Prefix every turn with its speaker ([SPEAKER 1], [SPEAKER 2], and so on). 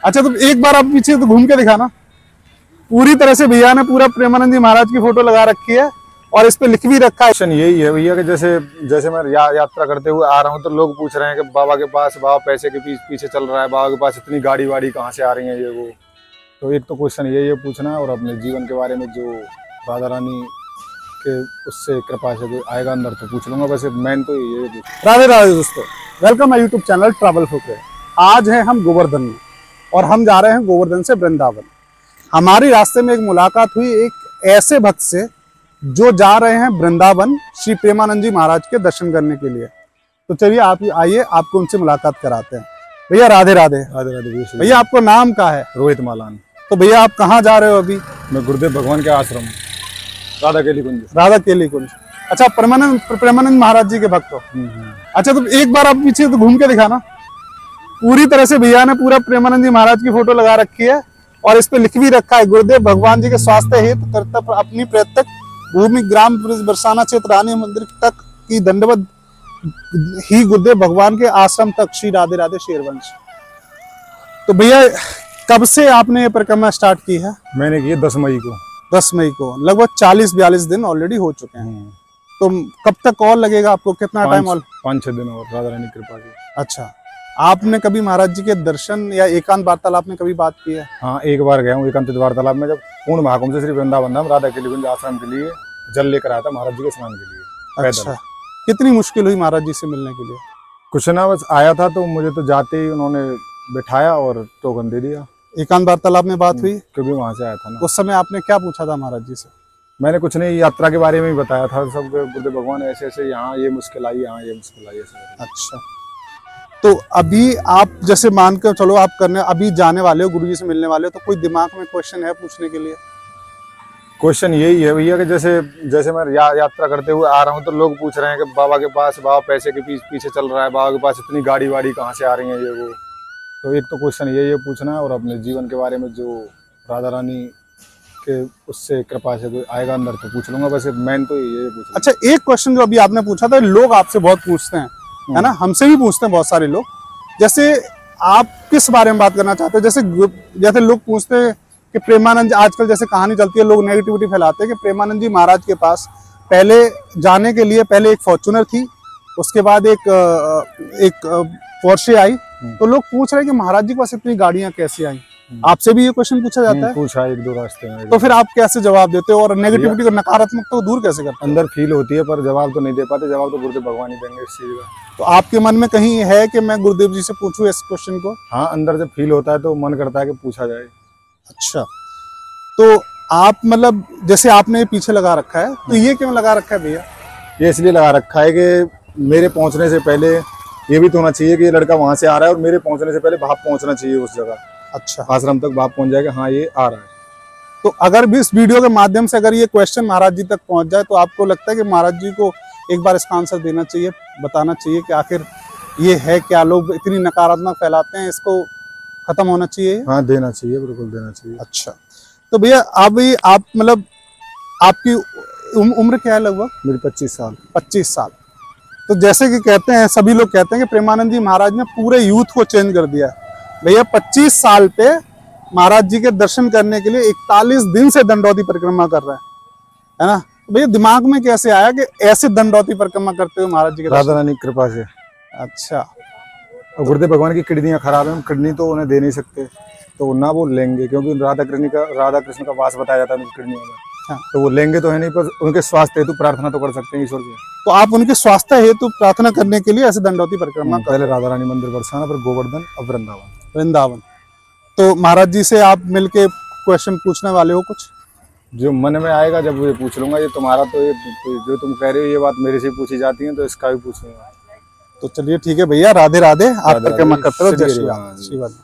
[SPEAKER 1] अच्छा तो एक बार आप पीछे तो घूम के दिखाना। पूरी तरह से भैया ने पूरा प्रेमानंद जी महाराज की फोटो लगा रखी है और इस पे लिख भी रखा है।
[SPEAKER 2] क्वेश्चन यही है भैया कि जैसे मैं यात्रा करते हुए आ रहा हूँ तो लोग पूछ रहे हैं कि बाबा के पास, बाबा पैसे के पीछे चल रहा है, बाबा के पास इतनी गाड़ी वाड़ी कहाँ से आ रही है ये वो। तो एक तो क्वेश्चन यही है पूछना है, और अपने जीवन के बारे में जो राधा रानी के उससे कृपा से जो आएगा अंदर तो पूछ लूंगा। वैसे मेन तो ये है।
[SPEAKER 1] राधे राधे दोस्तों, welcome my YouTube channel travel Fukrey. आज है हम गोवर्धन में और हम जा रहे हैं गोवर्धन से वृंदावन। हमारी रास्ते में एक मुलाकात हुई एक ऐसे भक्त से जो जा रहे हैं वृंदावन श्री प्रेमानंद जी महाराज के दर्शन करने के लिए। तो चलिए आप आइए, आपको उनसे मुलाकात कराते हैं। भैया राधे राधे।
[SPEAKER 2] राधे राधे
[SPEAKER 1] भैया आपको नाम क्या है?
[SPEAKER 2] रोहित मालान।
[SPEAKER 1] तो भैया आप कहाँ जा रहे हो अभी?
[SPEAKER 2] मैं गुरुदेव भगवान के आश्रम राधा केली कुंज।
[SPEAKER 1] राधा केली कुंज। अच्छा, प्रेमानंद महाराज जी के भक्त हो। अच्छा तो एक बार आप पीछे तो घूम के दिखाना। पूरी तरह से भैया ने पूरा प्रेमानंद जी महाराज की फोटो लगा रखी है और इस पे लिख भी रखा है, गुरुदेव भगवान जी के स्वास्थ्य हेतु कर्तव्य अपनी प्रत्यक भूमि ग्राम बरसाना क्षेत्र रानी मंदिर तक की दंडवत ही गुरुदेव भगवान के आश्रम तक श्री राधे राधे शेरवंश। तो भैया कब से आपने ये परिक्रमा स्टार्ट की है?
[SPEAKER 2] मैंने की 10 मई को।
[SPEAKER 1] 10 मई को। लगभग 40-42 दिन ऑलरेडी हो चुके हैं। तो कब तक और लगेगा आपको? कितना टाइम और?
[SPEAKER 2] 5-6 दिन और, राधा रानी कृपा की।
[SPEAKER 1] अच्छा, आपने कभी महाराज जी के दर्शन या एकांत वार्तालाप में कभी बात की है?
[SPEAKER 2] हाँ, एक बार गया हूँ एकांत वार्तालाप में, जब पूर्ण महाकुंभ से श्री वृंदावन धाम राधा केली कुंज आश्रम के लिए जल लेकर आया था महाराज जी के स्नान के लिए।
[SPEAKER 1] अच्छा, कितनी मुश्किल हुई महाराज जी से मिलने के लिए?
[SPEAKER 2] कुछ ना, बस आया था तो मुझे तो जाते ही उन्होंने बिठाया और टोकन दे दिया।
[SPEAKER 1] एकांत वार्तालाप में बात हुई?
[SPEAKER 2] क्योंकि वहां से आया था ना।
[SPEAKER 1] उस समय आपने क्या पूछा था महाराज जी से?
[SPEAKER 2] मैंने कुछ नहीं, यात्रा के बारे में ही बताया था सब। गुरुदेव भगवान ऐसे ऐसे यहाँ ये मुश्किल आई, यहाँ ये मुश्किल आई ऐसे।
[SPEAKER 1] अच्छा, तो अभी आप जैसे मान कर चलो आप करने अभी जाने वाले हो, गुरु जी से मिलने वाले हो, तो कोई दिमाग में क्वेश्चन है पूछने के लिए?
[SPEAKER 2] क्वेश्चन यही है भैया कि जैसे मैं यात्रा करते हुए आ रहा हूँ तो लोग पूछ रहे हैं कि बाबा के पास, बाबा पैसे के पीछे चल रहा है, बाबा के पास इतनी गाड़ी वाड़ी कहाँ से आ रही है ये वो। तो एक तो क्वेश्चन यही है पूछना है, और अपने जीवन के बारे में जो राधा रानी के उससे कृपा से कोई आएगा अंदर तो पूछ लूंगा। वैसे मेन तो ये है।
[SPEAKER 1] अच्छा, एक क्वेश्चन जो अभी आपने पूछा था, लोग आपसे बहुत पूछते हैं, है ना, हमसे भी पूछते हैं बहुत सारे लोग। जैसे आप किस बारे में बात करना चाहते हैं? जैसे लोग पूछते हैं कि प्रेमानंद, आजकल जैसे कहानी चलती है, लोग नेगेटिविटी फैलाते हैं कि प्रेमानंद जी महाराज के पास पहले जाने के लिए पहले एक फॉर्च्यूनर थी, उसके बाद एक पोर्शे आई। तो लोग पूछ रहे हैं कि महाराज जी के पास इतनी गाड़ियां कैसे आई? आपसे भी ये क्वेश्चन पूछा जाता है?
[SPEAKER 2] पूछा 1-2 रास्ते में।
[SPEAKER 1] तो फिर आप कैसे जवाब देते हो और नेगेटिविटी को, नकारात्मकता को दूर कैसे करते हो?
[SPEAKER 2] अंदर फील होती है पर जवाब तो नहीं दे पाते। जवाब तो गुरुदेव भगवान ही देंगे इस चीज का।
[SPEAKER 1] तो आपके मन में कहीं है कि मैं गुरुदेव जी से पूछूं इस क्वेश्चन को?
[SPEAKER 2] हाँ, अंदर जब फील होता है तो मन करता है कि पूछा जाए।
[SPEAKER 1] अच्छा, तो आप मतलब जैसे आपने ये पीछे लगा रखा है, तो ये क्यों लगा रखा है भैया?
[SPEAKER 2] ये इसलिए लगा रखा है कि मेरे पहुंचने से पहले ये भी तो होना चाहिए कि ये लड़का वहां से आ रहा है, और मेरे पहुंचने से पहले भाप पहुंचना चाहिए उस जगह।
[SPEAKER 1] अच्छा,
[SPEAKER 2] आश्रम तक भाप पहुंच जाएगा, हाँ ये आ रहा है।
[SPEAKER 1] तो अगर भी इस वीडियो के माध्यम से अगर ये क्वेश्चन महाराज जी तक पहुंच जाए तो आपको लगता है कि महाराज जी को एक बार इसका आंसर देना चाहिए, बताना चाहिए कि आखिर ये है क्या? लोग इतनी नकारात्मक फैलाते हैं, इसको खत्म होना चाहिए।
[SPEAKER 2] हाँ, देना चाहिए, बिल्कुल देना चाहिए।
[SPEAKER 1] अच्छा, तो भैया अभी आप मतलब आपकी उम्र क्या है लगभग?
[SPEAKER 2] मेरी 25 साल।
[SPEAKER 1] 25 साल। तो जैसे कि कहते हैं, सभी लोग कहते हैं कि प्रेमानंद जी महाराज ने पूरे यूथ को चेंज कर दिया। भैया 25 साल पे महाराज जी के दर्शन करने के लिए 41 दिन से दंडौती परिक्रमा कर रहे हैं, है ना? तो भैया दिमाग में कैसे आया कि ऐसे दंडौती परिक्रमा करते हुए महाराज जी के
[SPEAKER 2] राधा रानी कृपा से।
[SPEAKER 1] अच्छा,
[SPEAKER 2] और गुरुदेव भगवान की किडनियां खराब है, किडनी तो उन्हें दे नहीं सकते, तो ना वो लेंगे, क्योंकि राधा कृष्ण का वास बताया जाता है उनकी किडनियों में। हाँ। तो वो लेंगे तो है नहीं, पर उनके स्वास्थ्य हेतु प्रार्थना तो कर सकते हैं ईश्वर से।
[SPEAKER 1] तो आप उनके स्वास्थ्य हेतु प्रार्थना करने के लिए ऐसे दंडौती परिक्रमा?
[SPEAKER 2] पहले राधा रानी मंदिर बरसाना, फिर गोवर्धन, अब
[SPEAKER 1] वृंदावन। तो महाराज जी से आप मिलके क्वेश्चन पूछने वाले हो कुछ?
[SPEAKER 2] जो मन में आएगा जब ये पूछ लूंगा। ये तुम्हारा तो ये जो तुम कह रहे हो ये बात मेरे से पूछी जाती है, तो इसका भी पूछूंगा।
[SPEAKER 1] तो चलिए ठीक है भैया, राधे राधे। आप परिक्रमा करते रहो। जय श्री राम।